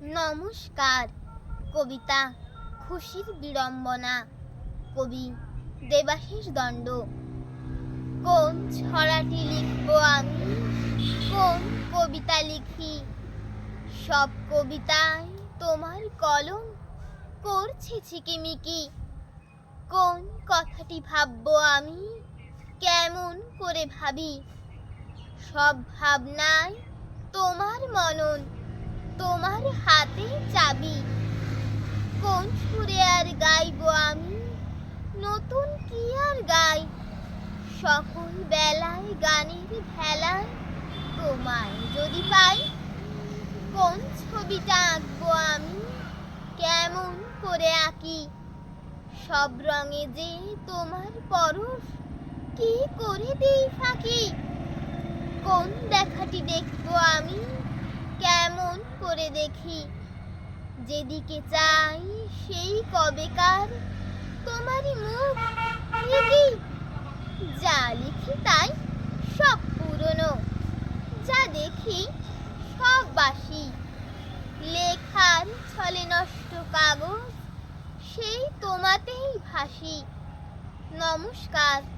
নমস্কার। কবিতা খুশির বিড়ম্বনা, কবি দেবাশিস দণ্ড। কোন ছড়াটি লিখব আমি, কোন কবিতা লিখি? সব কবিতায় তোমার কলম করছে ঝিকিমিকি। কোন কথাটি ভাববো আমি, কেমন করে ভাবি? সব ভাবনায় তোমার মনন, তোমার হাতে চাবি। কোন সুরে আর গাইবো আমি, নতুন কি আর গাই? সকল বেলায় গানের ভেলায় তোমায় যদি পাই। কোন ছবিটা আঁকবো আমি, কেমন করে আঁকি? সব রঙে যে তোমার পরশ, কি করে দিই ফাঁকি? কোন দেখাটি দেখবো আমি, কেমন করে দেখি? যেদিকে চাই সেই কবেকার তোমারই মুখ লিখি। যা লিখি তাই সব পুরনো, যা দেখি সব বাসি। লেখার ছলে নষ্ট কাগজ, সেই তোমাতেই ভাসি। নমস্কার।